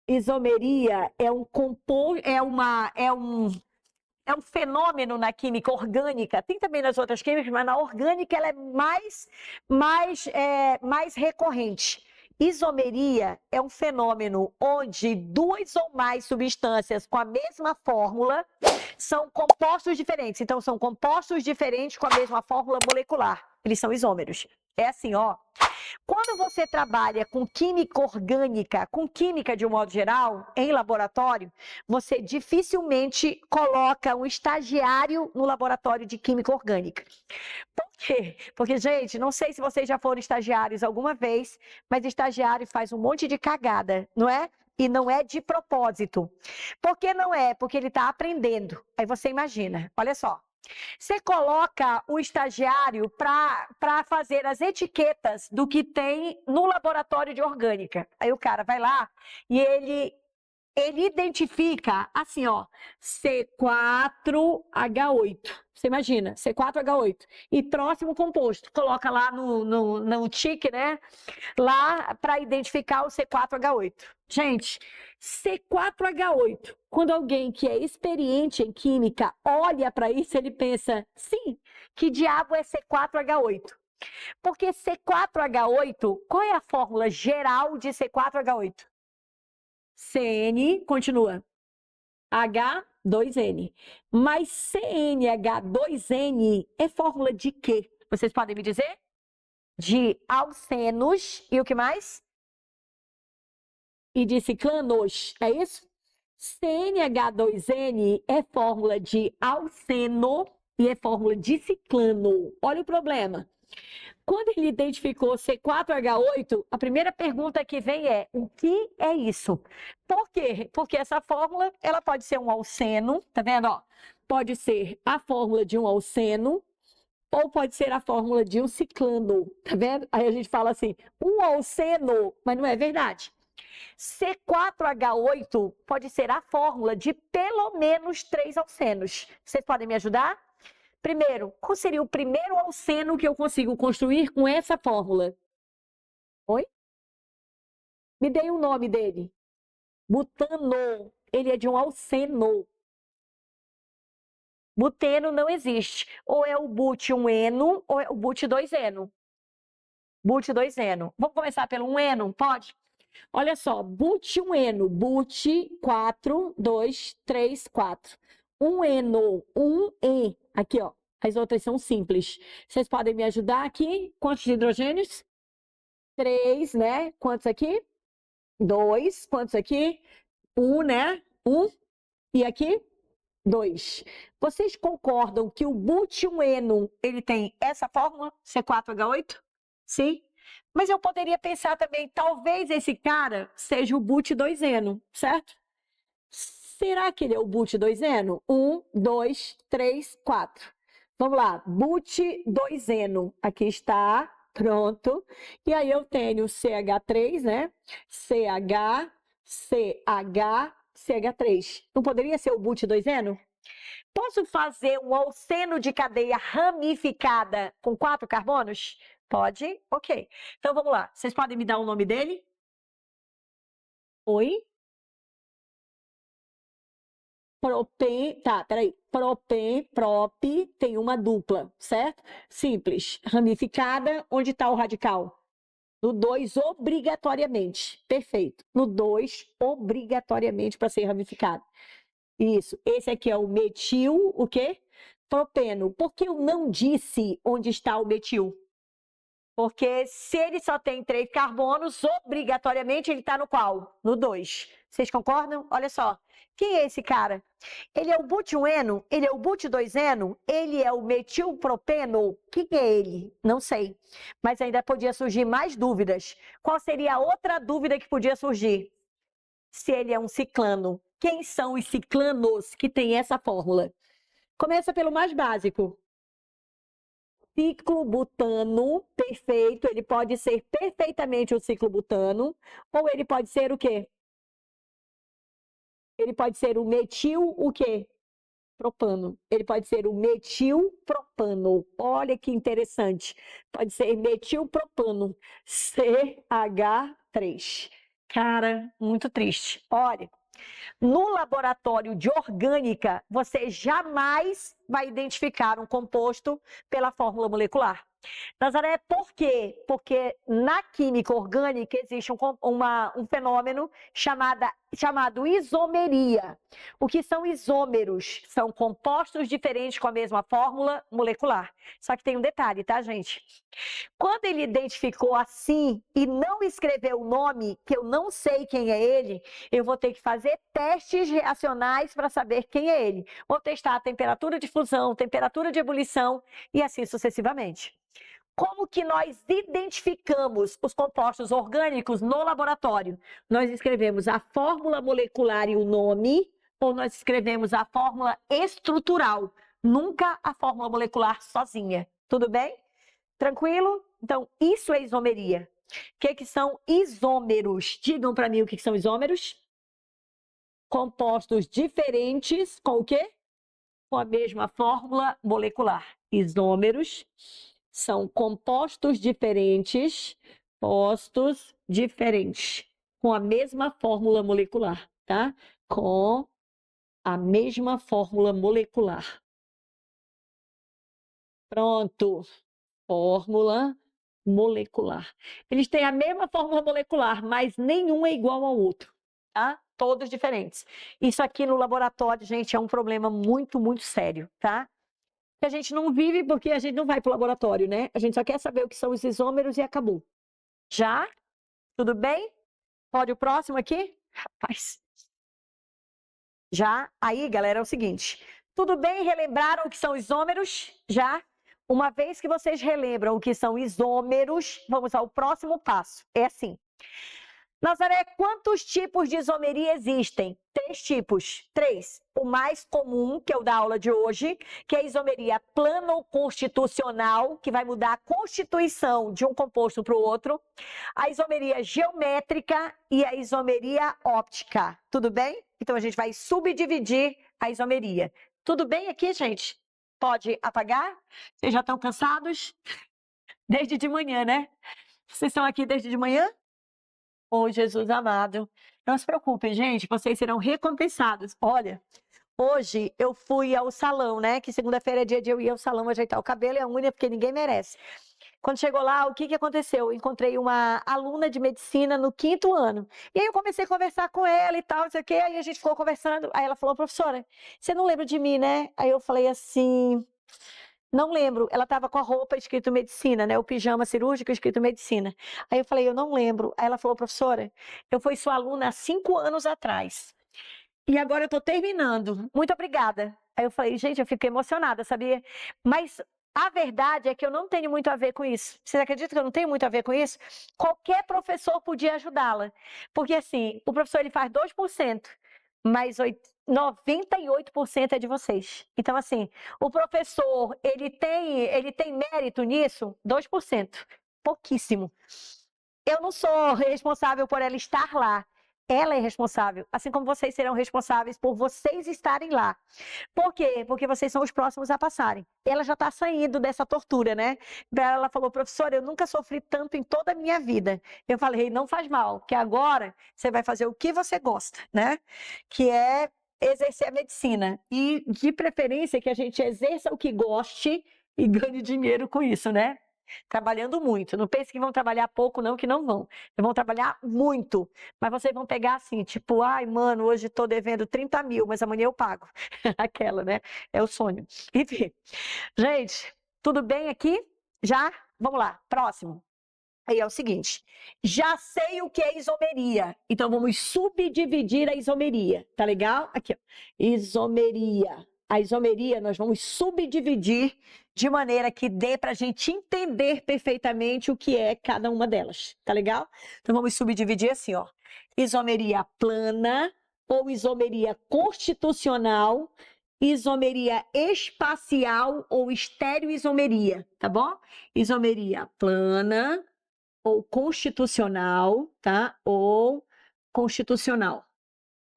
Isomeria é um fenômeno na química orgânica, tem também nas outras químicas, mas na orgânica ela é mais recorrente. Isomeria é um fenômeno onde duas ou mais substâncias com a mesma fórmula são compostos diferentes. Então, são compostos diferentes com a mesma fórmula molecular. Eles são isômeros. É assim, ó. Quando você trabalha com química orgânica, com química de um modo geral, em laboratório, você dificilmente coloca um estagiário no laboratório de química orgânica. Por quê? Porque, gente, não sei se vocês já foram estagiários alguma vez, mas estagiário faz um monte de cagada, não é? E não é de propósito. Por que não é? Porque ele está aprendendo. Aí você imagina, olha só. Você coloca o estagiário para fazer as etiquetas do que tem no laboratório de orgânica. Aí o cara vai lá e ele identifica assim, ó, C4H8. Você imagina, C4H8. E próximo composto. Coloca lá no tique, né? Lá para identificar o C4H8. Gente, C4H8. Quando alguém que é experiente em química olha para isso, ele pensa, sim, que diabo é C4H8? Porque C4H8, qual é a fórmula geral de C4H8? CN, continua, H2N. Mas CnH2N é fórmula de quê? Vocês podem me dizer? De alcenos e o que mais? E de ciclanos, é isso? CnH2N é fórmula de alceno e é fórmula de ciclano. Olha o problema. Quando ele identificou C4H8, a primeira pergunta que vem é: o que é isso? Por quê? Porque essa fórmula, ela pode ser um alceno, tá vendo? Ó, pode ser a fórmula de um alceno ou pode ser a fórmula de um ciclano, tá vendo? Aí a gente fala assim, um alceno, mas não é verdade. C4H8 pode ser a fórmula de pelo menos 3 alcenos. Vocês podem me ajudar? Primeiro, qual seria o primeiro alceno que eu consigo construir com essa fórmula? Oi? Me dê o nome dele. Butano. Ele é de um alceno. Buteno não existe. Ou é o but-1-eno ou é o but-2-eno. But-2-eno. Vamos começar pelo 1-eno, pode? Olha só, but-1-eno. But 4, 2, 3, 4. 1-eno, 1-e. Aqui, ó. As outras são simples. Vocês podem me ajudar aqui? Quantos hidrogênios? 3, né? Quantos aqui? 2. Quantos aqui? 1, né? 1. E aqui? 2. Vocês concordam que o but-1-eno, ele tem essa fórmula, C4H8? Sim? Mas eu poderia pensar também, talvez esse cara seja o but-2-eno, certo? Será que ele é o but-2-eno? 1, 2, 3, 4. Vamos lá, but-2-eno. Aqui está, pronto. E aí eu tenho CH3, né? CH, CH, CH3. Não poderia ser o but-2-eno? Posso fazer um alceno de cadeia ramificada com 4 carbonos? Pode? Ok. Então vamos lá. Vocês podem me dar o nome dele? Oi? Propen, tá, peraí. Propen, prop, tem uma dupla, certo? Simples. Ramificada, onde está o radical? No 2, obrigatoriamente. Perfeito. No 2, obrigatoriamente para ser ramificado. Isso. Esse aqui é o metil, o quê? Propeno. Por que eu não disse onde está o metil? Porque se ele só tem 3 carbonos, obrigatoriamente ele está no qual? No 2. Vocês concordam? Olha só. Quem é esse cara? Ele é o but-1-eno? Ele é o but-2-eno? Ele é o metilpropeno? Quem é ele? Não sei. Mas ainda podia surgir mais dúvidas. Qual seria a outra dúvida que podia surgir? Se ele é um ciclano. Quem são os ciclanos que têm essa fórmula? Começa pelo mais básico. Ciclobutano, perfeito. Ele pode ser perfeitamente o ciclobutano, ou ele pode ser o quê? Ele pode ser o metil, o quê? Propano. Ele pode ser o metilpropano. Olha que interessante. Pode ser metilpropano. CH3. Cara, muito triste. Olha, no laboratório de orgânica, você jamais vai identificar um composto pela fórmula molecular. Nazaré, por quê? Porque na química orgânica existe um fenômeno chamado isomeria. O que são isômeros? São compostos diferentes com a mesma fórmula molecular. Só que tem um detalhe, tá, gente? Quando ele identificou assim e não escreveu o nome, que eu não sei quem é ele, eu vou ter que fazer testes reacionais para saber quem é ele. Vou testar a temperatura de fusão, temperatura de ebulição e assim sucessivamente. Como que nós identificamos os compostos orgânicos no laboratório? Nós escrevemos a fórmula molecular e o nome, ou nós escrevemos a fórmula estrutural, nunca a fórmula molecular sozinha. Tudo bem? Tranquilo? Então, isso é isomeria. O que são isômeros? Digam para mim o que são isômeros. Compostos diferentes com o quê? Com a mesma fórmula molecular. Isômeros são compostos diferentes, com a mesma fórmula molecular, tá? Com a mesma fórmula molecular. Pronto. Fórmula molecular. Eles têm a mesma fórmula molecular, mas nenhum é igual ao outro, tá? Todos diferentes. Isso aqui no laboratório, gente, é um problema muito, muito sério, tá? Que a gente não vive porque a gente não vai para o laboratório, né? A gente só quer saber o que são os isômeros e acabou. Já? Tudo bem? Pode o próximo aqui? Rapaz. Já? Aí, galera, é o seguinte. Tudo bem? Relembraram o que são isômeros? Já? Uma vez que vocês relembram o que são isômeros, vamos ao próximo passo. É assim. Nazaré, quantos tipos de isomeria existem? 3 tipos. 3. O mais comum, que é o da aula de hoje, que é a isomeria plano-constitucional, que vai mudar a constituição de um composto para o outro. A isomeria geométrica e a isomeria óptica. Tudo bem? Então, a gente vai subdividir a isomeria. Tudo bem aqui, gente? Pode apagar? Vocês já estão cansados? Desde de manhã, né? Vocês estão aqui desde de manhã? Oh, Jesus amado. Não se preocupem, gente, vocês serão recompensados. Olha, hoje eu fui ao salão, né? Que segunda-feira é dia de eu ir ao salão ajeitar o cabelo e a unha, porque ninguém merece. Quando chegou lá, o que aconteceu? Eu encontrei uma aluna de medicina no 5º ano. E aí eu comecei a conversar com ela e tal, não sei o quê. Aí a gente ficou conversando. Aí ela falou, professora, você não lembra de mim, né? Aí eu falei assim, não lembro. Ela estava com a roupa escrito medicina, né? O pijama cirúrgico escrito medicina. Aí eu falei, eu não lembro. Aí ela falou, professora, eu fui sua aluna há 5 anos atrás. E agora eu estou terminando. Muito obrigada. Aí eu falei, gente, eu fiquei emocionada, sabia? Mas a verdade é que eu não tenho muito a ver com isso. Vocês acreditam que eu não tenho muito a ver com isso? Qualquer professor podia ajudá-la. Porque assim, o professor ele faz 2%, mas 98% é de vocês. Então assim, o professor, ele tem mérito nisso? 2%. Pouquíssimo. Eu não sou responsável por ela estar lá. Ela é responsável, assim como vocês serão responsáveis por vocês estarem lá. Por quê? Porque vocês são os próximos a passarem. Ela já está saindo dessa tortura, né? Ela falou, professora, eu nunca sofri tanto em toda a minha vida. Eu falei, não faz mal, que agora você vai fazer o que você gosta, né? Que é exercer a medicina. E, de preferência, que a gente exerça o que goste e ganhe dinheiro com isso, né? Trabalhando muito. Não pense que vão trabalhar pouco, não, que não vão. Vão trabalhar muito. Mas vocês vão pegar assim, tipo, ai, mano, hoje estou devendo 30 mil, mas amanhã eu pago. Aquela, né? É o sonho. Enfim. Gente, tudo bem aqui? Já? Vamos lá, próximo. Aí é o seguinte, já sei o que é isomeria, então vamos subdividir a isomeria, tá legal? Aqui, ó. Isomeria. A isomeria nós vamos subdividir de maneira que dê para a gente entender perfeitamente o que é cada uma delas, tá legal? Então vamos subdividir assim, ó. Isomeria plana ou isomeria constitucional, isomeria espacial ou estereoisomeria, tá bom? Isomeria plana ou constitucional, tá? Ou constitucional.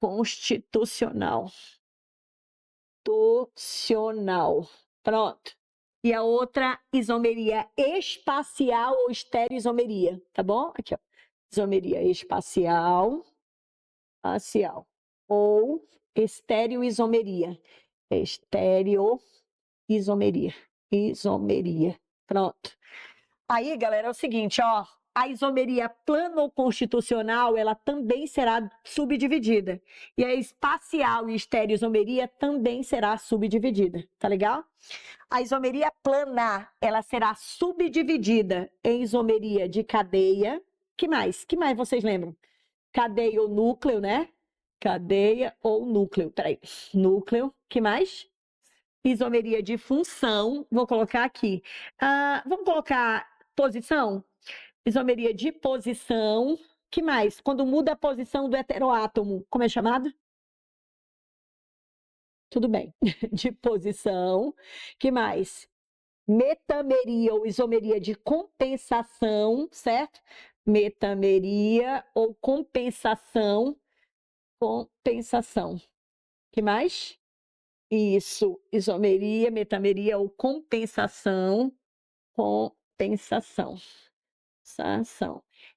Constitucional. Pronto. E a outra, isomeria espacial ou estereoisomeria, tá bom? Aqui, ó. isomeria espacial, ou estereoisomeria. Isomeria. Pronto. Aí, galera, é o seguinte, ó. A isomeria plano-constitucional, ela também será subdividida. E a espacial e estereoisomeria também será subdividida. Tá legal? A isomeria plana, ela será subdividida em isomeria de cadeia. Que mais? Que mais vocês lembram? Cadeia ou núcleo, né? Cadeia ou núcleo. Peraí. Núcleo. Que mais? Isomeria de função. Vou colocar aqui. Vamos colocar posição? Isomeria de posição. Que mais? Quando muda a posição do heteroátomo, como é chamado? Tudo bem. De posição. Que mais? Metameria ou isomeria de compensação, certo? Metameria ou compensação. Compensação. Que mais? Isso, isomeria, metameria ou compensação. Compensação.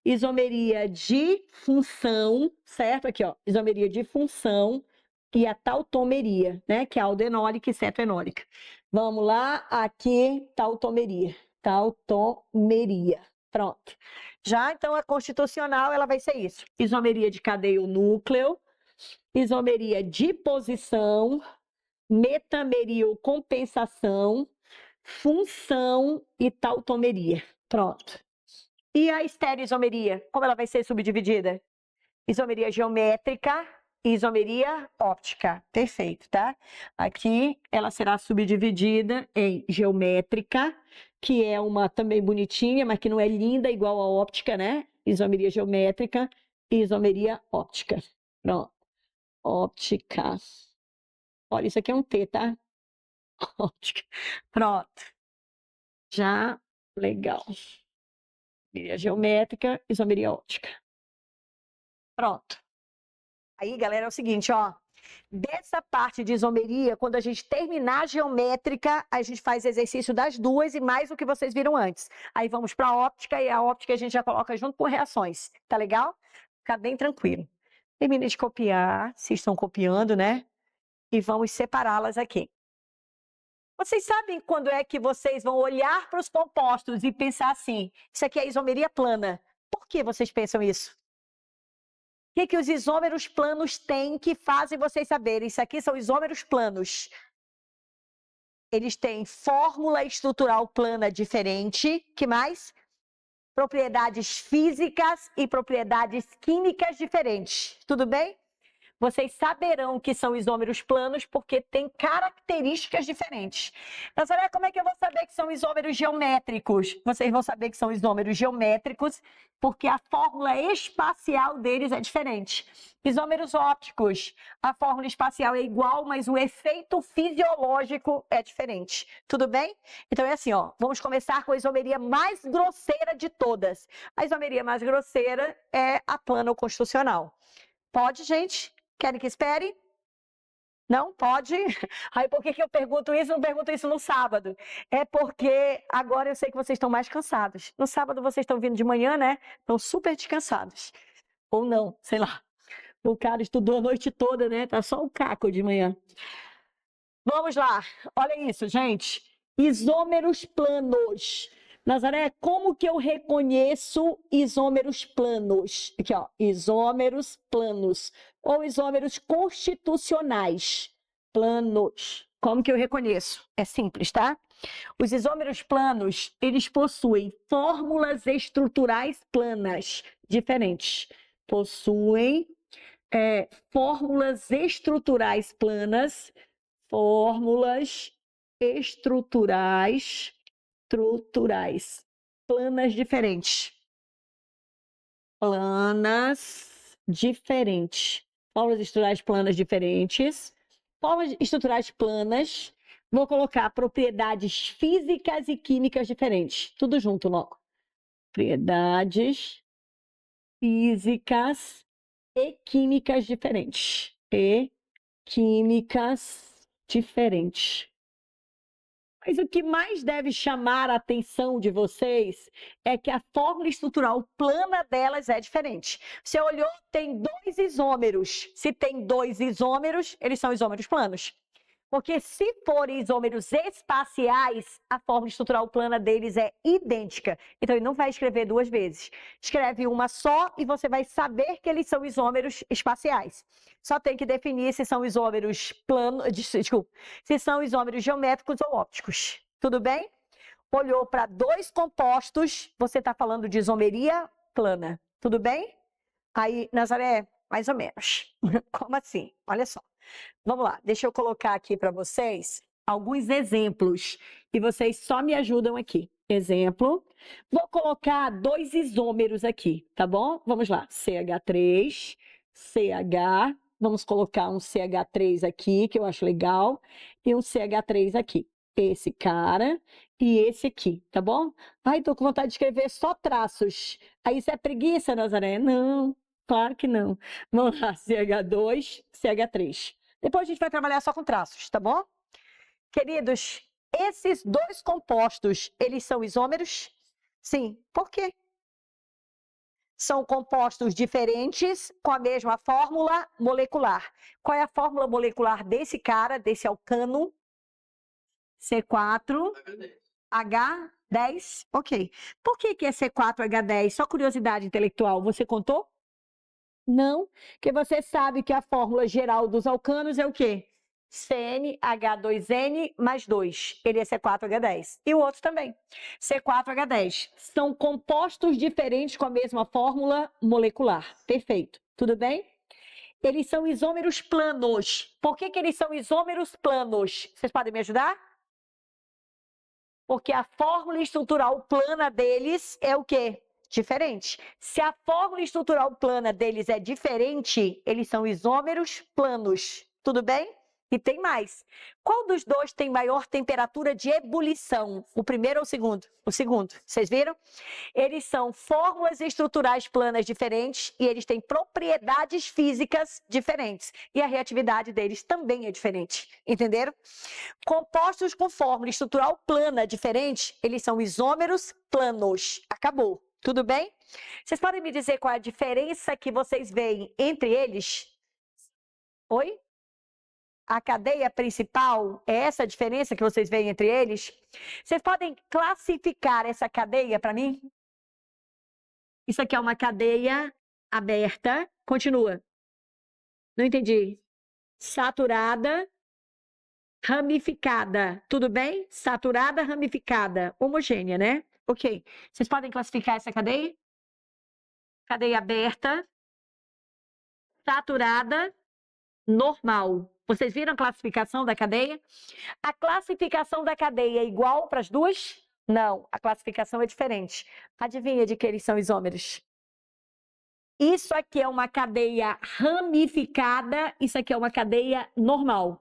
Isomeria de função, certo? Aqui, ó, isomeria de função e a tautomeria, né? Que é a aldenólica e cetoenólica. Vamos lá, aqui, tautomeria. Pronto. Já, então, a constitucional, ela vai ser isso. Isomeria de cadeia ou núcleo, isomeria de posição, metameria ou compensação, função e tautomeria. Pronto. E a estereoisomeria, como ela vai ser subdividida? Isomeria geométrica e isomeria óptica. Perfeito, tá? Aqui ela será subdividida em geométrica, que é uma também bonitinha, mas que não é linda igual a óptica, né? Isomeria geométrica e isomeria óptica. Pronto. Óptica. Olha, isso aqui é um T, tá? Óptica. Pronto. Já, legal. Isomeria geométrica, isomeria óptica. Pronto. Aí, galera, é o seguinte, ó. Dessa parte de isomeria, quando a gente terminar a geométrica, a gente faz exercício das duas e mais o que vocês viram antes. Aí vamos para a óptica e a óptica a gente já coloca junto com reações. Tá legal? Fica bem tranquilo. Termine de copiar, se estão copiando, né? E vamos separá-las aqui. Vocês sabem quando é que vocês vão olhar para os compostos e pensar assim, isso aqui é isomeria plana. Por que vocês pensam isso? O que os isômeros planos têm que fazem vocês saberem? Isso aqui são isômeros planos. Eles têm fórmula estrutural plana diferente. Que mais? Propriedades físicas e propriedades químicas diferentes. Tudo bem? Vocês saberão que são isômeros planos porque têm características diferentes. Nazaré, como é que eu vou saber que são isômeros geométricos? Vocês vão saber que são isômeros geométricos porque a fórmula espacial deles é diferente. Isômeros ópticos, a fórmula espacial é igual, mas o efeito fisiológico é diferente. Tudo bem? Então é assim, ó. Vamos começar com a isomeria mais grosseira de todas. A isomeria mais grosseira é a plano-constitucional. Pode, gente? Querem que espere? Não? Pode? Aí por que eu pergunto isso? Não pergunto isso no sábado. É porque agora eu sei que vocês estão mais cansados. No sábado vocês estão vindo de manhã, né? Estão super descansados. Ou não, sei lá. O cara estudou a noite toda, né? Tá só o caco de manhã. Vamos lá. Olha isso, gente. Isômeros planos. Nazaré, como que eu reconheço isômeros planos? Aqui, ó, isômeros planos ou isômeros constitucionais. Planos. Como que eu reconheço? É simples, tá? Os isômeros planos, eles possuem fórmulas estruturais planas diferentes. Possuem fórmulas estruturais planas, fórmulas estruturais planas diferentes. Fórmulas estruturais planas diferentes. Fórmulas estruturais planas. Vou colocar propriedades físicas e químicas diferentes. Tudo junto logo. Propriedades físicas e químicas diferentes. Mas o que mais deve chamar a atenção de vocês é que a fórmula estrutural plana delas é diferente. Você olhou, tem 2 isômeros. Se tem 2 isômeros, eles são isômeros planos. Porque se forem isômeros espaciais, a fórmula estrutural plana deles é idêntica. Então, ele não vai escrever 2 vezes. Escreve uma só e você vai saber que eles são isômeros espaciais. Só tem que definir se são isômeros se são isômeros geométricos ou ópticos. Tudo bem? Olhou para 2 compostos, você está falando de isomeria plana. Tudo bem? Aí, Nazaré, mais ou menos. Como assim? Olha só. Vamos lá, deixa eu colocar aqui para vocês alguns exemplos e vocês só me ajudam aqui. Exemplo, vou colocar 2 isômeros aqui, tá bom? Vamos lá, CH3, CH, vamos colocar um CH3 aqui, que eu acho legal, e um CH3 aqui. Esse cara e esse aqui, tá bom? Ai, tô com vontade de escrever só traços. Aí isso é preguiça, Nazaré? Não, claro que não. Vamos lá, CH2, CH3. Depois a gente vai trabalhar só com traços, tá bom? Queridos, esses 2 compostos, eles são isômeros? Sim. Por quê? São compostos diferentes com a mesma fórmula molecular. Qual é a fórmula molecular desse cara, desse alcano? C4H10. Ok. Por que é C4H10? Só curiosidade intelectual. Você contou? Não, porque você sabe que a fórmula geral dos alcanos é o quê? CnH2n mais 2. Ele é C4H10. E o outro também. C4H10. São compostos diferentes com a mesma fórmula molecular. Perfeito. Tudo bem? Eles são isômeros planos. Por que eles são isômeros planos? Vocês podem me ajudar? Porque a fórmula estrutural plana deles é o quê? Diferente. Se a fórmula estrutural plana deles é diferente, eles são isômeros planos. Tudo bem? E tem mais. Qual dos 2 tem maior temperatura de ebulição? O primeiro ou o segundo? O segundo. Vocês viram? Eles são fórmulas estruturais planas diferentes e eles têm propriedades físicas diferentes. E a reatividade deles também é diferente. Entenderam? Compostos com fórmula estrutural plana diferente, eles são isômeros planos. Acabou. Tudo bem? Vocês podem me dizer qual é a diferença que vocês veem entre eles? Oi? A cadeia principal é essa a diferença que vocês veem entre eles? Vocês podem classificar essa cadeia para mim? Isso aqui é uma cadeia aberta. Continua. Não entendi. Saturada, ramificada. Tudo bem? Saturada, ramificada. Homogênea, né? Ok. Vocês podem classificar essa cadeia? Cadeia aberta, saturada, normal. Vocês viram a classificação da cadeia? A classificação da cadeia é igual para as duas? Não, a classificação é diferente. Adivinha de que eles são isômeros? Isso aqui é uma cadeia ramificada, isso aqui é uma cadeia normal.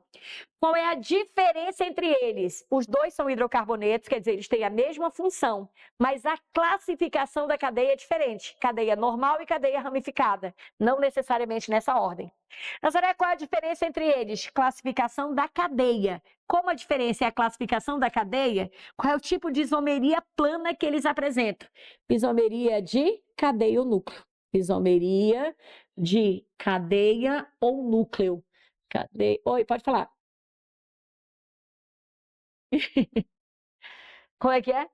Qual é a diferença entre eles? Os 2 são hidrocarbonetos, quer dizer, eles têm a mesma função, mas a classificação da cadeia é diferente. Cadeia normal e cadeia ramificada, não necessariamente nessa ordem. Nazaré, qual é a diferença entre eles? Classificação da cadeia. Como a diferença é a classificação da cadeia, qual é o tipo de isomeria plana que eles apresentam? Isomeria de cadeia ou núcleo. Isomeria de cadeia ou núcleo. Cadeia... Oi, pode falar. Como é que é?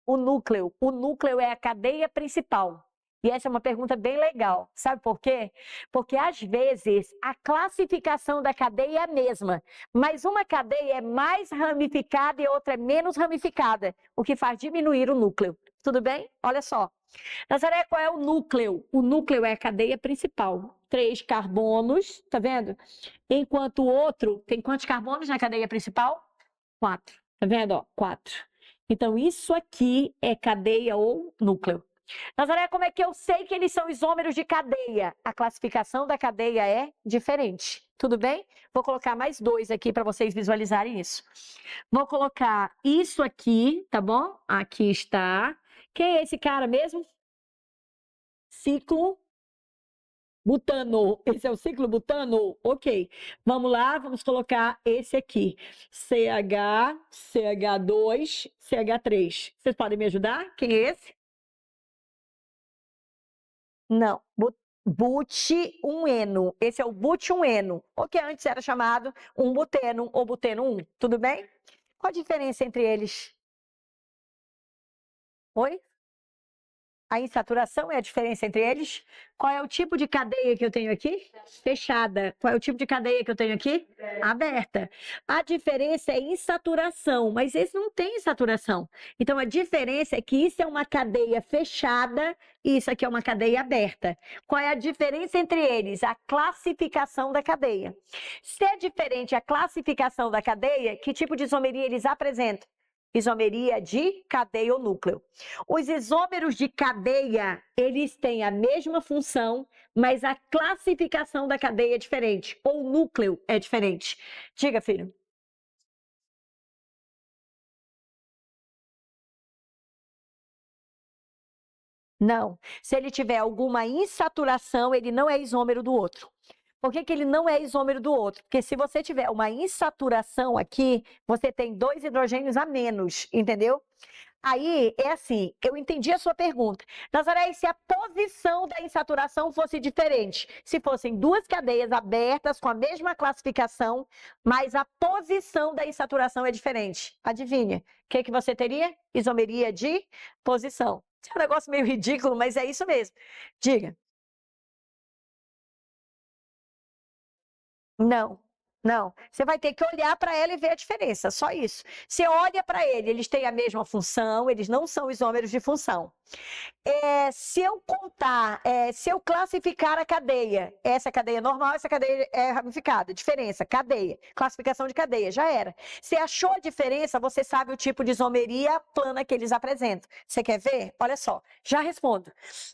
O núcleo. O núcleo é a cadeia principal. E essa é uma pergunta bem legal. Sabe por quê? Porque, às vezes, a classificação da cadeia é a mesma, mas uma cadeia é mais ramificada e outra é menos ramificada, o que faz diminuir o núcleo. Tudo bem? Olha só. Nazaré, qual é o núcleo? O núcleo é a cadeia principal. 3 carbonos, tá vendo? Enquanto o outro, tem quantos carbonos na cadeia principal? 4. Tá vendo? Ó, 4. Então, isso aqui é cadeia ou núcleo. Nazaré, como é que eu sei que eles são isômeros de cadeia? A classificação da cadeia é diferente. Tudo bem? Vou colocar mais 2 aqui para vocês visualizarem isso. Vou colocar isso aqui, tá bom? Aqui está. Quem é esse cara mesmo? Ciclo Butano, esse é o ciclo butano? Ok. Vamos lá, vamos colocar esse aqui. CH, CH2, CH3. Vocês podem me ajudar? Quem é esse? Não, but-1-eno. Esse é o but-1-eno, o que antes era chamado um buteno ou buteno 1. Tudo bem? Qual a diferença entre eles? Oi? A insaturação é a diferença entre eles? Qual é o tipo de cadeia que eu tenho aqui? Fechada. Qual é o tipo de cadeia que eu tenho aqui? Aberta. A diferença é insaturação, mas esse não tem insaturação. Então a diferença é que isso é uma cadeia fechada e isso aqui é uma cadeia aberta. Qual é a diferença entre eles? A classificação da cadeia. Se é diferente a classificação da cadeia, que tipo de isomeria eles apresentam? Isomeria de cadeia ou núcleo. Os isômeros de cadeia, eles têm a mesma função, mas a classificação da cadeia é diferente, ou o núcleo é diferente. Diga, filho. Não. Se ele tiver alguma insaturação, ele não é isômero do outro. Por que ele não é isômero do outro? Porque se você tiver uma insaturação aqui, você tem 2 hidrogênios a menos, entendeu? Aí, é assim, eu entendi a sua pergunta. Nazaré, e se a posição da insaturação fosse diferente? Se fossem 2 cadeias abertas com a mesma classificação, mas a posição da insaturação é diferente. Adivinha? O que você teria? Isomeria de posição. É um negócio meio ridículo, mas é isso mesmo. Diga. Não, não. Você vai ter que olhar para ela e ver a diferença, só isso. Você olha para ele, eles têm a mesma função, eles não são isômeros de função. Se eu contar, se eu classificar a cadeia, essa cadeia é normal, essa cadeia é ramificada. Diferença, cadeia. Classificação de cadeia, já era. Você achou a diferença, você sabe o tipo de isomeria plana que eles apresentam. Você quer ver? Olha só, já respondo.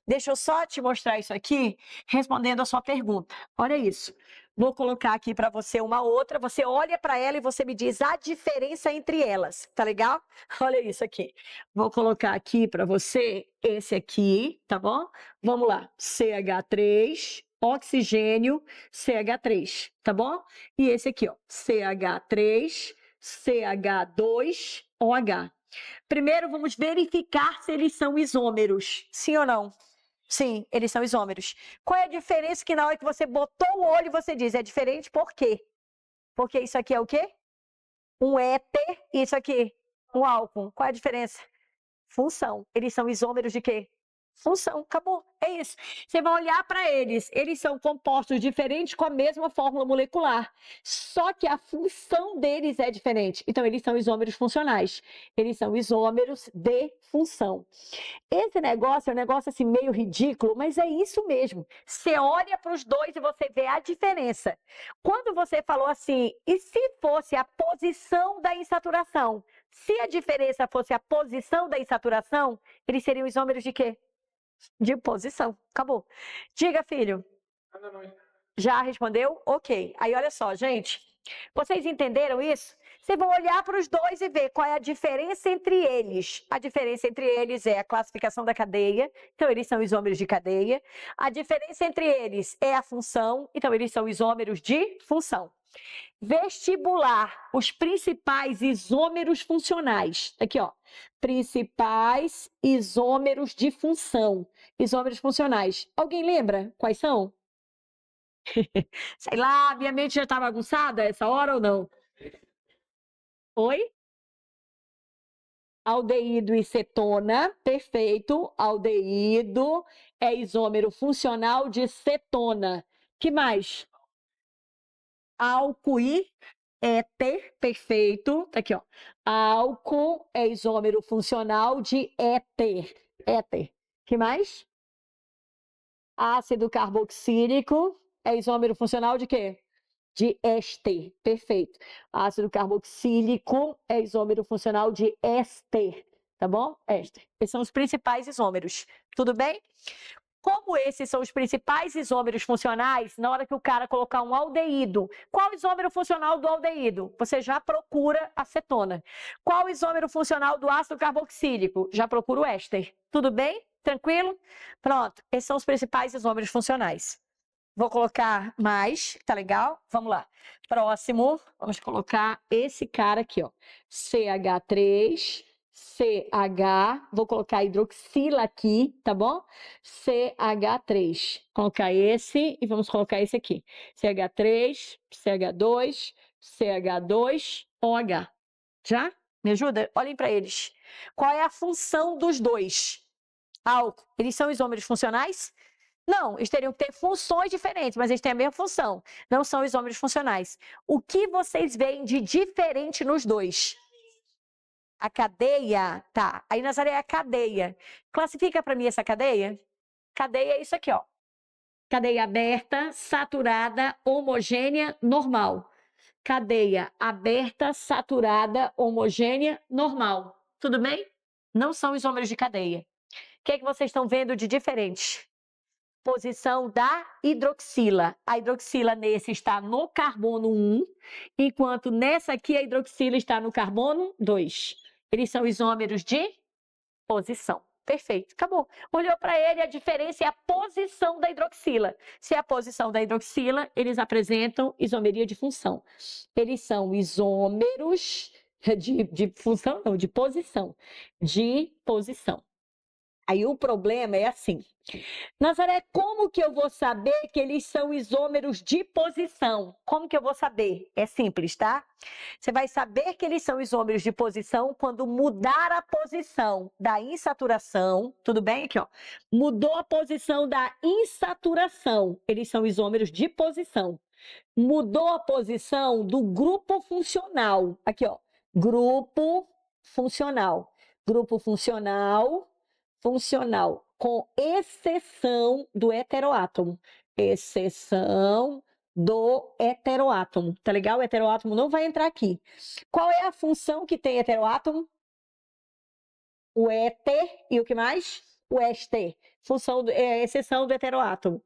Deixa eu só te mostrar isso aqui, respondendo a sua pergunta. Olha isso. Vou colocar aqui para você uma outra, você olha para ela e você me diz a diferença entre elas, tá legal? Olha isso aqui. Vou colocar aqui para você esse aqui, tá bom? Vamos lá. CH3, oxigênio, CH3, tá bom? E esse aqui, ó, CH3, CH2, OH. Primeiro, vamos verificar se eles são isômeros, sim ou não? Sim, eles são isômeros. Qual é a diferença que na hora que você botou o olho, você diz, é diferente por quê? Porque isso aqui é o quê? Um éter, e isso aqui, um álcool. Qual é a diferença? Função. Eles são isômeros de quê? Função. Acabou. É isso. Você vai olhar para eles. Eles são compostos diferentes com a mesma fórmula molecular. Só que a função deles é diferente. Então, eles são isômeros funcionais. Eles são isômeros de função. Esse negócio é um negócio assim meio ridículo, mas é isso mesmo. Você olha para os dois e você vê a diferença. Quando você falou assim, e se fosse a posição da insaturação? Se a diferença fosse a posição da insaturação, eles seriam isômeros de quê? De posição. Acabou. Diga, filho. Já respondeu? Ok. Aí, olha só, gente. Vocês entenderam isso? Vocês vão olhar para os dois e ver qual é a diferença entre eles. A diferença entre eles é a classificação da cadeia, então eles são isômeros de cadeia. A diferença entre eles é a função, então eles são isômeros de função. Vestibular, os principais isômeros funcionais. Aqui, ó. Principais isômeros de função. Isômeros funcionais. Alguém lembra quais são? Sei lá, minha mente já está bagunçada essa hora ou não? Oi? Aldeído e cetona, perfeito. Aldeído é isômero funcional de cetona. Que mais? Álcool e éter, perfeito. Tá aqui, ó. Álcool é isômero funcional de éter. Éter. Que mais? Ácido carboxílico é isômero funcional de quê? De éster, perfeito. Ácido carboxílico é isômero funcional de éster, tá bom? Éster. Esses são os principais isômeros, tudo bem? Como esses são os principais isômeros funcionais, na hora que o cara colocar um aldeído, qual o isômero funcional do aldeído? Você já procura acetona. Qual o isômero funcional do ácido carboxílico? Já procura o éster. Tudo bem? Tranquilo? Pronto. Esses são os principais isômeros funcionais. Vou colocar mais, tá legal? Vamos lá. Próximo, vamos colocar esse cara aqui, ó. CH3, CH, vou colocar hidroxila aqui, tá bom? CH3. Colocar esse e vamos colocar esse aqui. CH3, CH2, CH2, OH. Já? Me ajuda? Olhem para eles. Qual é a função dos dois? Álcool. Eles são isômeros funcionais? Não, eles teriam que ter funções diferentes, mas eles têm a mesma função. Não são isômeros funcionais. O que vocês veem de diferente nos dois? A cadeia, tá. Aí, Nazaré, é a cadeia. Classifica para mim essa cadeia? Cadeia é isso aqui, ó. Cadeia aberta, saturada, homogênea, normal. Cadeia aberta, saturada, homogênea, normal. Tudo bem? Não são isômeros de cadeia. O que é que vocês estão vendo de diferente? Posição da hidroxila. A hidroxila nesse está no carbono 1, enquanto nessa aqui a hidroxila está no carbono 2. Eles são isômeros de posição. Perfeito, acabou. Olhou para ele, a diferença é a posição da hidroxila. Se é a posição da hidroxila, eles apresentam isomeria de função. Eles são isômeros de função, não, de posição. De posição. Aí o problema é assim. Nazaré, como que eu vou saber que eles são isômeros de posição? Como que eu vou saber? É simples, tá? Você vai saber que eles são isômeros de posição quando mudar a posição da insaturação. Tudo bem? Aqui, ó. Mudou a posição da insaturação. Eles são isômeros de posição. Mudou a posição do grupo funcional. Aqui, ó. Grupo funcional. Grupo funcional. Funcional, com exceção do heteroátomo. Exceção do heteroátomo. Tá legal? O heteroátomo não vai entrar aqui. Qual é a função que tem heteroátomo? O éter e o que mais? O éster. Exceção do heteroátomo.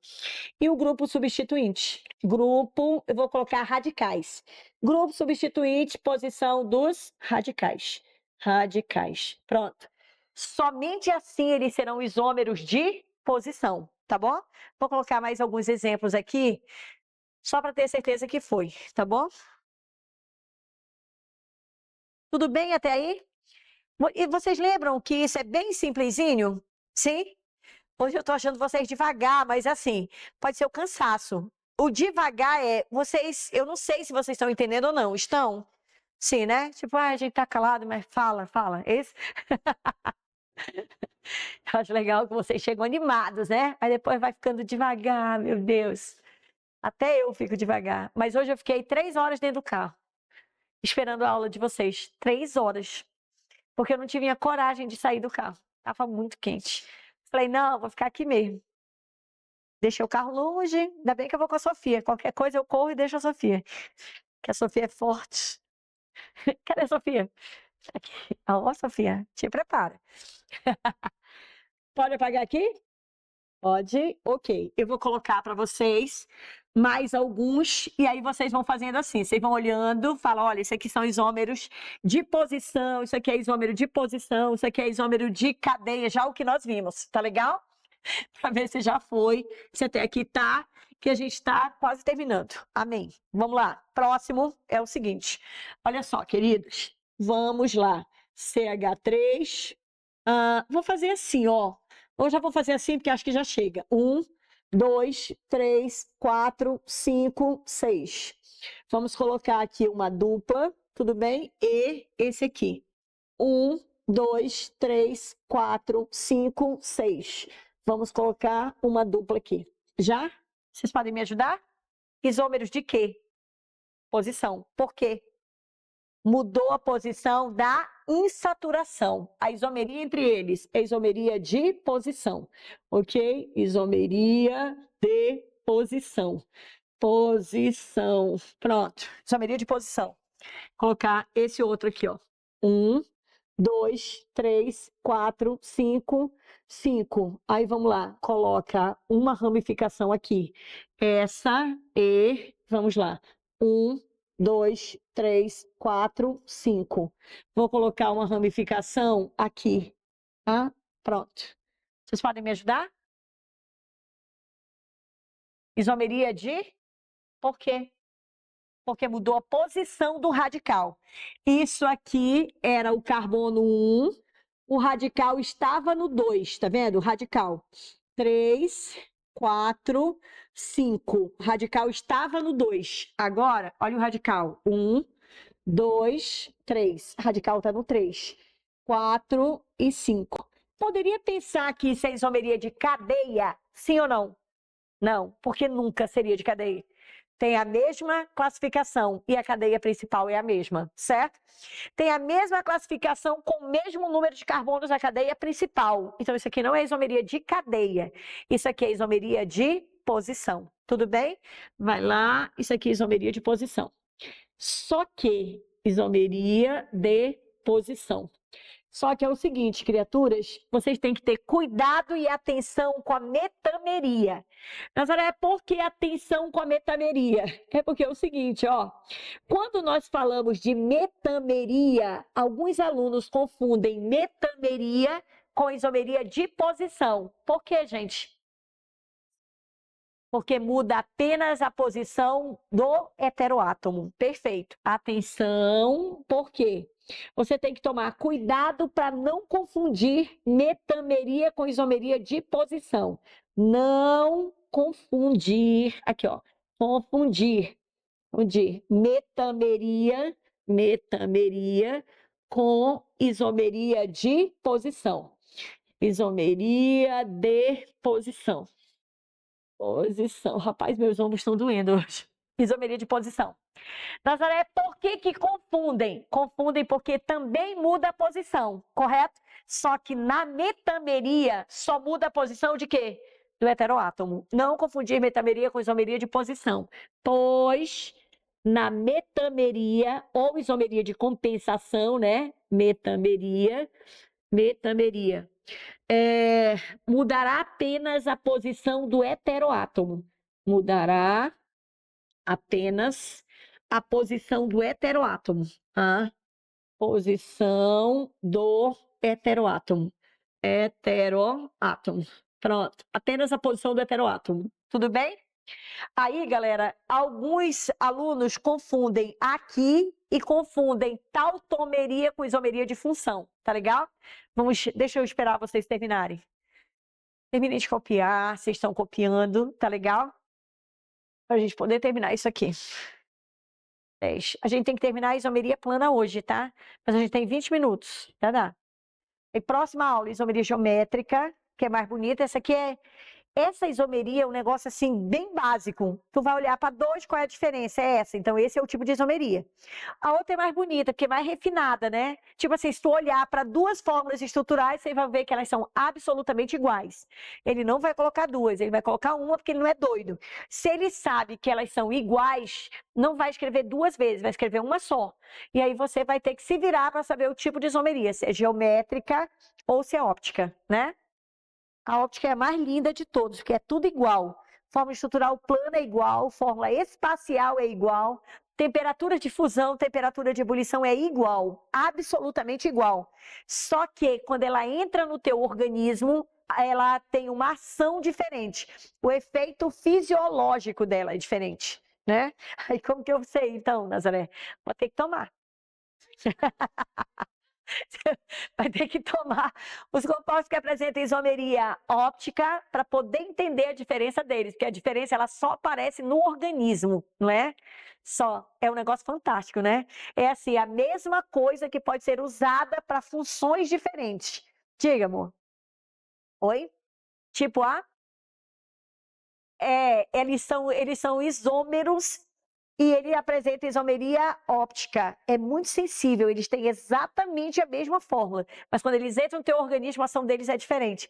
E o grupo substituinte? Grupo, eu vou colocar radicais. Grupo substituinte, posição dos radicais. Radicais. Pronto. Somente assim eles serão isômeros de posição, tá bom? Vou colocar mais alguns exemplos aqui, só para ter certeza que foi, tá bom? Tudo bem até aí? E vocês lembram que isso é bem simplesinho? Sim? Hoje eu tô achando vocês devagar, mas assim, pode ser o cansaço. O devagar é, eu não sei se vocês estão entendendo ou não, estão? Sim, né? Tipo, a gente tá calado, mas fala. Esse... Eu acho legal que vocês chegam animados, né? Aí depois vai ficando devagar, meu Deus. Até eu fico devagar. Mas hoje eu fiquei 3 horas dentro do carro, esperando a aula de vocês. 3 horas. Porque eu não tive a coragem de sair do carro. Tava muito quente. Falei, não, vou ficar aqui mesmo. Deixei o carro longe. Ainda bem que eu vou com a Sofia. Qualquer coisa eu corro e deixo a Sofia. Que a Sofia é forte. Cadê a Sofia? Aqui. Ó, Sofia, te prepara. Pode apagar aqui? Pode? Ok. Eu vou colocar para vocês mais alguns, e aí vocês vão fazendo assim, vocês vão olhando, falam, olha, isso aqui são isômeros de posição, isso aqui é isômero de posição, isso aqui é isômero de cadeia, já o que nós vimos, tá legal? Para ver se já foi, se até aqui tá, que a gente está quase terminando. Amém. Vamos lá. Próximo é o seguinte, olha só, queridos, vamos lá. CH3, vou fazer assim, ó. Eu já vou fazer assim, porque acho que já chega. 1, 2, 3, 4, 5, 6. Vamos colocar aqui uma dupla, tudo bem? E esse aqui. 1, 2, 3, 4, 5, 6. Vamos colocar uma dupla aqui. Já? Vocês podem me ajudar? Isômeros de quê? Posição. Por quê? Mudou a posição da insaturação. A isomeria entre eles é isomeria de posição, ok? Isomeria de posição. Posição. Pronto. Isomeria de posição. Colocar esse outro aqui, ó. 1, 2, 3, 4, 5, 5. Aí vamos lá. Coloca uma ramificação aqui. Essa e, vamos lá. 1, 2, 3, 4, 5. Vou colocar uma ramificação aqui, tá? Pronto. Vocês podem me ajudar? Isomeria de... Por quê? Porque mudou a posição do radical. Isso aqui era o carbono 1, o radical estava no 2, tá vendo? O radical 3, 4, 5. O radical estava no 2. Agora, olha o radical. 1, 2, 3. O radical está no 3. 4 e 5. Poderia pensar que isso é isomeria de cadeia? Sim ou não? Não, porque nunca seria de cadeia. Tem a mesma classificação e a cadeia principal é a mesma, certo? Tem a mesma classificação com o mesmo número de carbonos na cadeia principal. Então, isso aqui não é isomeria de cadeia. Isso aqui é isomeria de posição. Tudo bem? Vai lá, isso aqui é isomeria de posição. Só que isomeria de posição. Só que é o seguinte, criaturas, vocês têm que ter cuidado e atenção com a metameria. Nazaré, por que atenção com a metameria? É porque é o seguinte, ó, quando nós falamos de metameria, alguns alunos confundem metameria com isomeria de posição. Por quê, gente? Porque muda apenas a posição do heteroátomo. Perfeito. Atenção, por quê? Você tem que tomar cuidado para não confundir metameria com isomeria de posição. Não confundir, aqui ó, confundir metameria com isomeria de posição. Isomeria de posição. Posição. Rapaz, meus ombros estão doendo hoje. Isomeria de posição. Nazaré, por que confundem? Confundem porque também muda a posição, correto? Só que na metameria só muda a posição de quê? Do heteroátomo. Não confundir metameria com isomeria de posição, pois na metameria ou isomeria de compensação, né? Metameria. Mudará apenas a posição do heteroátomo. Mudará apenas a posição do heteroátomo. A posição do heteroátomo. Heteroátomo. Pronto. Apenas a posição do heteroátomo. Tudo bem? Aí, galera, alguns alunos confundem aqui e confundem tautomeria com isomeria de função, tá legal? Deixa eu esperar vocês terminarem. Terminem de copiar, vocês estão copiando, tá legal? Para a gente poder terminar isso aqui. 10. A gente tem que terminar a isomeria plana hoje, tá? Mas a gente tem 20 minutos, tá? Dá. E próxima aula, isomeria geométrica, que é mais bonita. Essa isomeria é um negócio assim bem básico. Tu vai olhar para 2, qual é a diferença? É essa. Então, esse é o tipo de isomeria. A outra é mais bonita, porque é mais refinada, né? Tipo assim, se tu olhar para 2 fórmulas estruturais, você vai ver que elas são absolutamente iguais. Ele não vai colocar 2, ele vai colocar uma porque ele não é doido. Se ele sabe que elas são iguais, não vai escrever 2 vezes, vai escrever uma só. E aí você vai ter que se virar para saber o tipo de isomeria, se é geométrica ou se é óptica, né? A óptica é a mais linda de todos, porque é tudo igual. Fórmula estrutural plana é igual, fórmula espacial é igual, temperatura de fusão, temperatura de ebulição é igual, absolutamente igual. Só que quando ela entra no teu organismo, ela tem uma ação diferente. O efeito fisiológico dela é diferente, né? Aí como que eu sei, então, Nazaré? Vou ter que tomar. Vai ter que tomar os compostos que apresentam isomeria óptica para poder entender a diferença deles, porque a diferença ela só aparece no organismo, não é? Só. É um negócio fantástico, né? É assim, a mesma coisa que pode ser usada para funções diferentes. Diga, amor. Oi? Tipo A? Eles são isômeros e ele apresenta isomeria óptica. É muito sensível, eles têm exatamente a mesma fórmula, mas quando eles entram no teu organismo, a ação deles é diferente.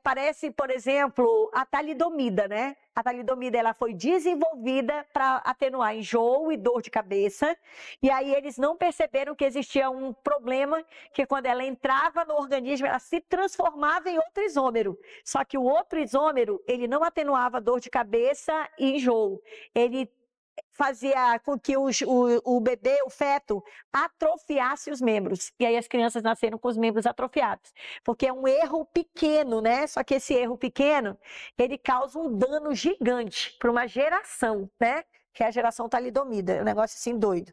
Parece, por exemplo, a talidomida, né? A talidomida ela foi desenvolvida para atenuar enjoo e dor de cabeça, e aí eles não perceberam que existia um problema, que quando ela entrava no organismo, ela se transformava em outro isômero. Só que o outro isômero, ele não atenuava dor de cabeça e enjoo. Ele fazia com que o bebê, o feto, atrofiasse os membros. E aí as crianças nasceram com os membros atrofiados. Porque é um erro pequeno, né? Só que esse erro pequeno, ele causa um dano gigante para uma geração, né? Que a geração talidomida, é um negócio assim doido.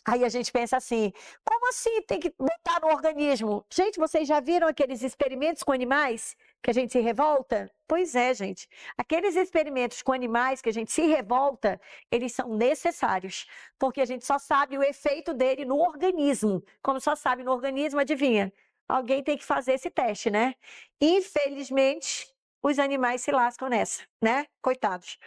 Aí a gente pensa assim, como assim tem que botar no organismo? Gente, vocês já viram aqueles experimentos com animais que a gente se revolta? Pois é, gente. Aqueles experimentos com animais que a gente se revolta, eles são necessários, porque a gente só sabe o efeito dele no organismo. Como só sabe no organismo, adivinha? Alguém tem que fazer esse teste, né? Infelizmente, os animais se lascam nessa, né? Coitados.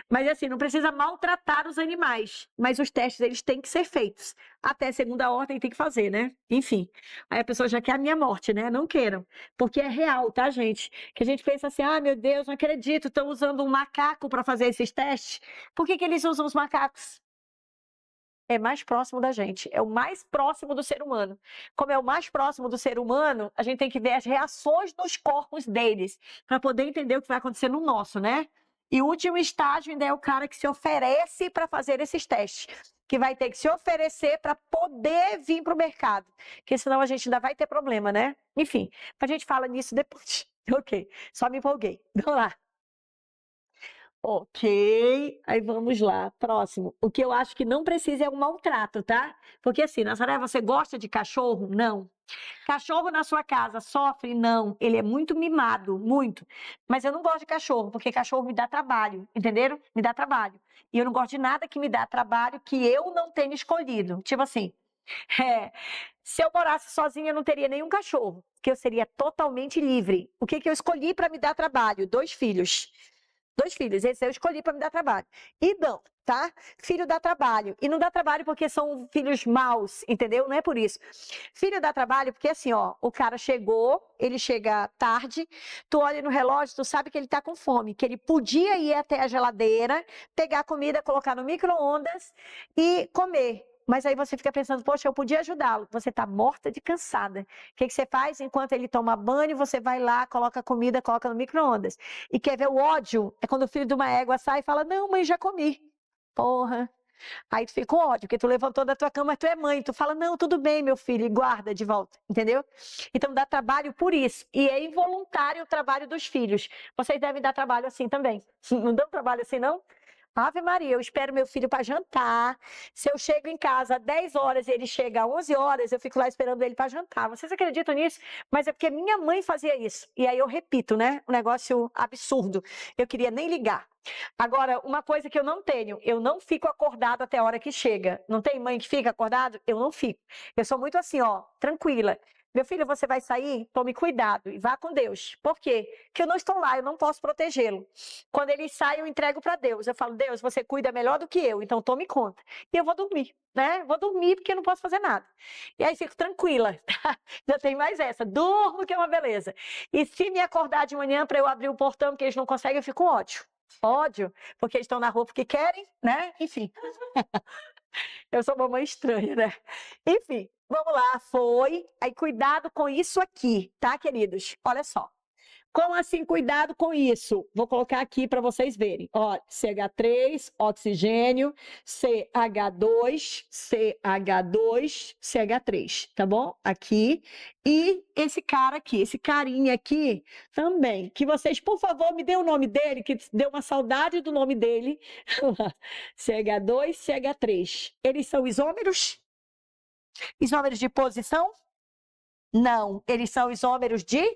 Mas assim, não precisa maltratar os animais, mas os testes eles têm que ser feitos. Até segunda ordem tem que fazer, né? Enfim. Aí a pessoa já quer a minha morte, né? Não queiram, porque é real, tá, gente? Que a gente pensa assim: "Ah, meu Deus, não acredito, estão usando um macaco para fazer esses testes". Por que que eles usam os macacos? É mais próximo da gente, é o mais próximo do ser humano. Como é o mais próximo do ser humano, a gente tem que ver as reações dos corpos deles, para poder entender o que vai acontecer no nosso, né? E o último estágio ainda é o cara que se oferece para fazer esses testes, que vai ter que se oferecer para poder vir para o mercado, porque senão a gente ainda vai ter problema, né? Enfim, a gente fala nisso depois. Ok, só me empolguei. Vamos lá. Ok, aí vamos lá. Próximo. O que eu acho que não precisa é um maltrato, tá? Porque assim, Nazaré, você gosta de cachorro? Não. Cachorro na sua casa sofre? Não. Ele é muito mimado, muito. Mas eu não gosto de cachorro, porque cachorro me dá trabalho, entenderam? Me dá trabalho. E eu não gosto de nada que me dá trabalho que eu não tenha escolhido. Tipo assim, é, se eu morasse sozinha, eu não teria nenhum cachorro, que eu seria totalmente livre. O que que eu escolhi para me dar trabalho? 2 filhos. 2 filhos, esse eu escolhi para me dar trabalho. E não, tá? Filho dá trabalho. E não dá trabalho porque são filhos maus, entendeu? Não é por isso. Filho dá trabalho porque assim, ó, o cara chegou, ele chega tarde, tu olha no relógio, tu sabe que ele tá com fome, que ele podia ir até a geladeira, pegar comida, colocar no micro-ondas e comer. Mas aí você fica pensando, poxa, eu podia ajudá-lo. Você está morta de cansada. O que que você faz? Enquanto ele toma banho, você vai lá, coloca a comida, coloca no micro-ondas. E quer ver o ódio? É quando o filho de uma égua sai e fala, não, mãe, já comi. Porra. Aí tu fica com ódio, porque tu levantou da tua cama, mas tu é mãe. Tu fala, não, tudo bem, meu filho, e guarda de volta. Entendeu? Então dá trabalho por isso. E é involuntário o trabalho dos filhos. Vocês devem dar trabalho assim também. Não dão trabalho assim, não? Ave Maria, eu espero meu filho para jantar. Se eu chego em casa às 10 horas e ele chega às 11 horas, eu fico lá esperando ele para jantar. Vocês acreditam nisso? Mas é porque minha mãe fazia isso. E aí eu repito, né? Um negócio absurdo. Eu queria nem ligar. Agora, uma coisa que eu não tenho, eu não fico acordado até a hora que chega. Não tem mãe que fica acordado? Eu não fico. Eu sou muito assim, ó, tranquila. Meu filho, você vai sair? Tome cuidado e vá com Deus. Por quê? Porque eu não estou lá, eu não posso protegê-lo. Quando ele sai, eu entrego para Deus. Eu falo, Deus, você cuida melhor do que eu, então tome conta. E eu vou dormir, né? Vou dormir porque eu não posso fazer nada. E aí fico tranquila, tá? Já tem mais essa. Durmo que é uma beleza. E se me acordar de manhã para eu abrir o portão, porque eles não conseguem, eu fico com ódio. Ódio, porque eles estão na rua porque querem, né? Enfim. Eu sou mamãe estranha, né? Enfim, vamos lá, foi. Aí cuidado com isso aqui, tá, queridos? Olha só. Como assim, cuidado com isso? Vou colocar aqui para vocês verem. Ó, CH3, oxigênio, CH2, CH2, CH3, tá bom? Aqui. E esse cara aqui, esse carinha aqui também. Que vocês, por favor, me dêem o nome dele, que deu uma saudade do nome dele. CH2, CH3. Eles são isômeros? Isômeros de posição? Não. Eles são isômeros de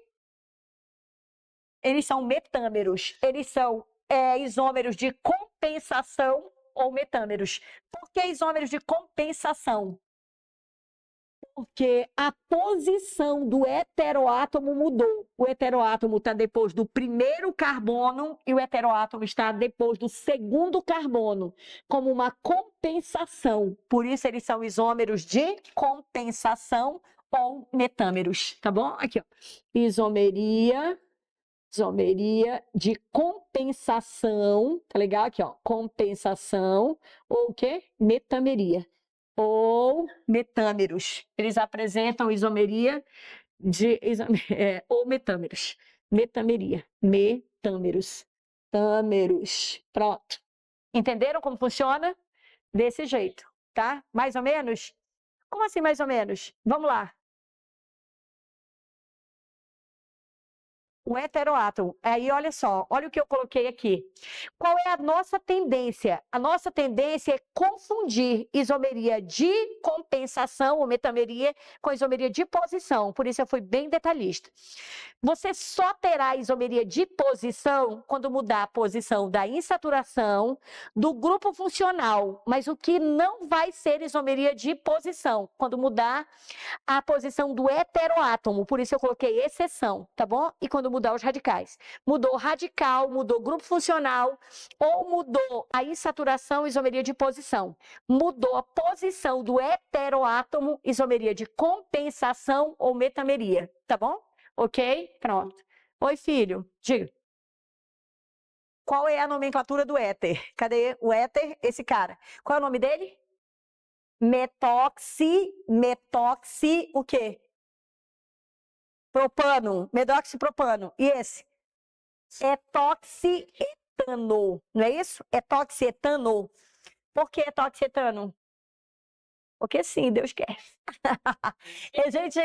eles são metâmeros, eles são isômeros de compensação ou metâmeros. Por que isômeros de compensação? Porque a posição do heteroátomo mudou. O heteroátomo está depois do primeiro carbono e o heteroátomo está depois do segundo carbono, como uma compensação. Por isso, eles são isômeros de compensação ou metâmeros, tá bom? Aqui, ó. Isomeria de compensação, tá legal? Aqui, ó, compensação, ou o quê? Metameria, ou metâmeros. Eles apresentam isomeria ou metâmeros. Metameria, metâmeros. Tâmeros. Pronto. Entenderam como funciona? desse jeito, tá? Mais ou menos? Como assim mais ou menos? Vamos lá. O heteroátomo. Aí, olha só, olha o que eu coloquei aqui. Qual é a nossa tendência? A nossa tendência é confundir isomeria de compensação ou metameria com isomeria de posição. Por isso eu fui bem detalhista. Você só terá isomeria de posição quando mudar a posição da insaturação do grupo funcional, mas o que não vai ser isomeria de posição, quando mudar a posição do heteroátomo, por isso eu coloquei exceção, tá bom? E quando mudar os radicais. Mudou radical, mudou grupo funcional, ou mudou a insaturação, isomeria de posição. Mudou a posição do heteroátomo, isomeria de compensação ou metameria, tá bom? Ok? Pronto. Oi, filho, diga. Qual é a nomenclatura do éter? Cadê o éter? Esse cara. Qual é o nome dele? Metoxi, o quê? Propano, medoxipropano. E esse? Etoxietano, não é isso? Etoxietano. Por que etoxietano? Porque sim, Deus quer. E, gente,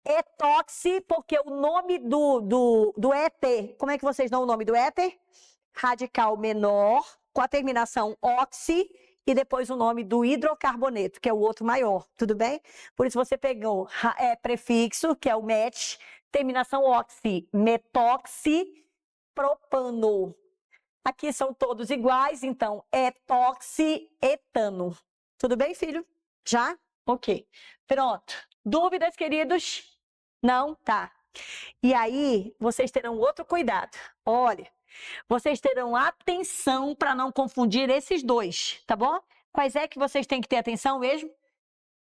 etoxi, porque o nome do éter, como é que vocês dão o nome do éter? Radical menor, com a terminação oxi, e depois o nome do hidrocarboneto, que é o outro maior, tudo bem? Por isso você pegou prefixo, que é o met, terminação oxi, metoxipropano. Aqui são todos iguais, então, etoxietano. Tudo bem, filho? Já? Ok. Pronto. Dúvidas, queridos? Não? Tá. E aí, vocês terão outro cuidado. Olha, vocês terão atenção para não confundir esses dois, tá bom? Quais é que vocês têm que ter atenção mesmo?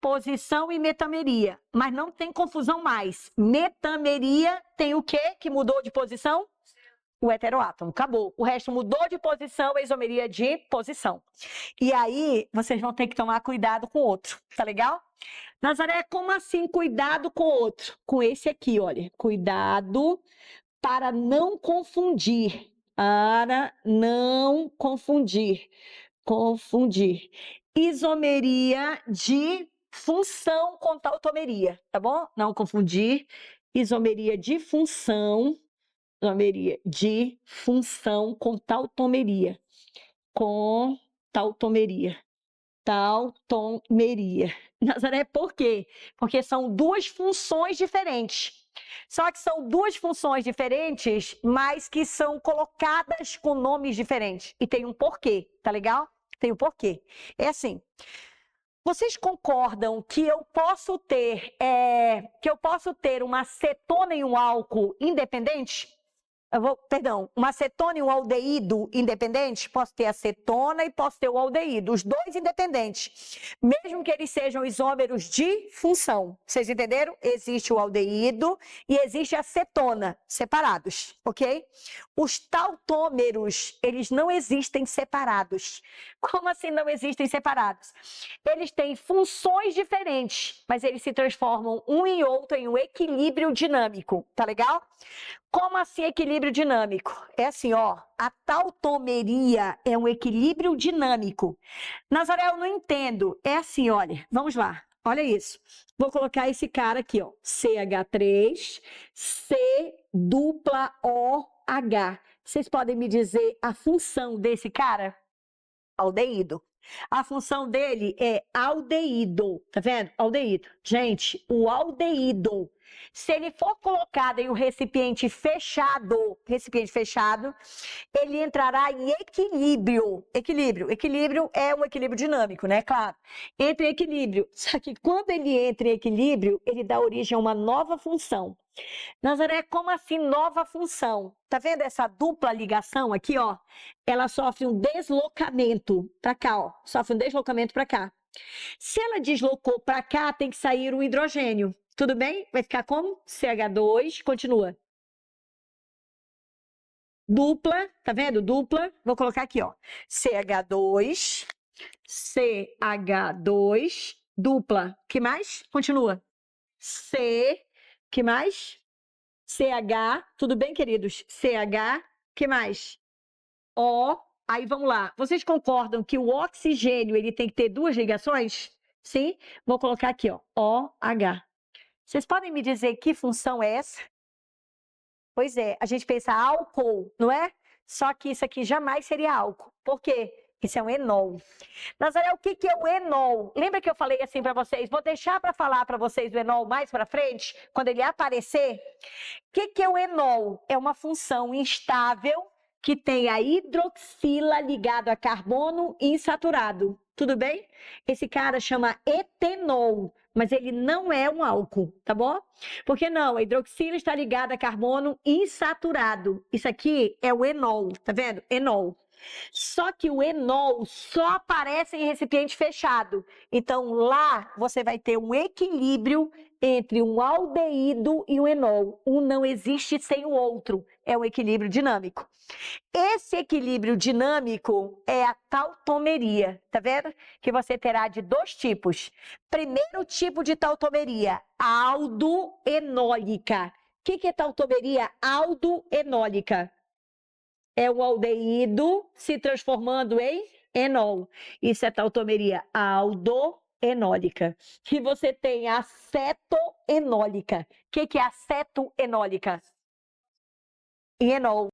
Posição e metameria. Mas não tem confusão mais. Metameria tem o quê que mudou de posição? O heteroátomo. Acabou. O resto mudou de posição, a isomeria de posição. E aí, vocês vão ter que tomar cuidado com o outro. Tá legal? Nazaré, como assim cuidado com o outro? Com esse aqui, olha. Cuidado para não confundir. Para não confundir. Confundir. Isomeria de função com tautomeria, tá bom? Não confundir. Isomeria de função. Isomeria de função com tautomeria. Com tautomeria. Tautomeria. Nazaré, por quê? Porque são duas funções diferentes. Só que são duas funções diferentes, mas que são colocadas com nomes diferentes. E tem um porquê, tá legal? Tem um porquê. É assim. Vocês concordam que eu posso ter uma cetona e um álcool independentes? Uma acetona e um aldeído independentes? Posso ter a acetona e posso ter o aldeído, os dois independentes, mesmo que eles sejam isômeros de função. Vocês entenderam? Existe o aldeído e existe a acetona, separados, ok? Os tautômeros, eles não existem separados. Como assim não existem separados? Eles têm funções diferentes, mas eles se transformam um em outro em um equilíbrio dinâmico, tá legal? Como assim equilíbrio dinâmico? É assim, ó, a tautomeria é um equilíbrio dinâmico. Nazaré, eu não entendo. É assim, olha, vamos lá. Olha isso. Vou colocar esse cara aqui, ó, CH3, C dupla OH. Vocês podem me dizer a função desse cara? Aldeído. A função dele é aldeído, tá vendo? Aldeído. Gente, o aldeído, se ele for colocado em um recipiente fechado, ele entrará em equilíbrio. Equilíbrio é um equilíbrio dinâmico, né? Claro. Entra em equilíbrio. Só que quando ele entra em equilíbrio, ele dá origem a uma nova função. Nazaré, como assim nova função? Tá vendo essa dupla ligação aqui, ó? Ela sofre um deslocamento para cá, ó. Sofre um deslocamento para cá. Se ela deslocou para cá, tem que sair o hidrogênio. Tudo bem? Vai ficar como? CH2, continua. Dupla, tá vendo? Dupla. Vou colocar aqui, ó. CH2, CH2, dupla. Que mais? Continua. C, que mais? CH, tudo bem, queridos? CH, que mais? OH, Aí vamos lá. Vocês concordam que o oxigênio ele tem que ter duas ligações? Sim? Vou colocar aqui, ó, OH. Vocês podem me dizer que função é essa? Pois é, a gente pensa álcool, não é? Só que isso aqui jamais seria álcool. Por quê? Isso é um enol. Nazaré, o que é o enol? Lembra que eu falei assim para vocês? Vou deixar para falar para vocês do enol mais para frente, quando ele aparecer. O que é o enol? É uma função instável que tem a hidroxila ligado a carbono insaturado. Tudo bem? Esse cara chama etenol, mas ele não é um álcool, tá bom? Por que não? A hidroxila está ligada a carbono insaturado. Isso aqui é o enol, tá vendo? Enol. Só que o enol só aparece em recipiente fechado. Então, lá você vai ter um equilíbrio entre um aldeído e um enol. Um não existe sem o outro. É um equilíbrio dinâmico. Esse equilíbrio dinâmico é a tautomeria, tá vendo? Que você terá de dois tipos. Primeiro tipo de tautomeria, aldoenólica. O que é tautomeria aldoenólica? É o aldeído se transformando em enol. Isso é tautomeria aldoenólica. E você tem a acetoenólica. O que é acetoenólica? Enol.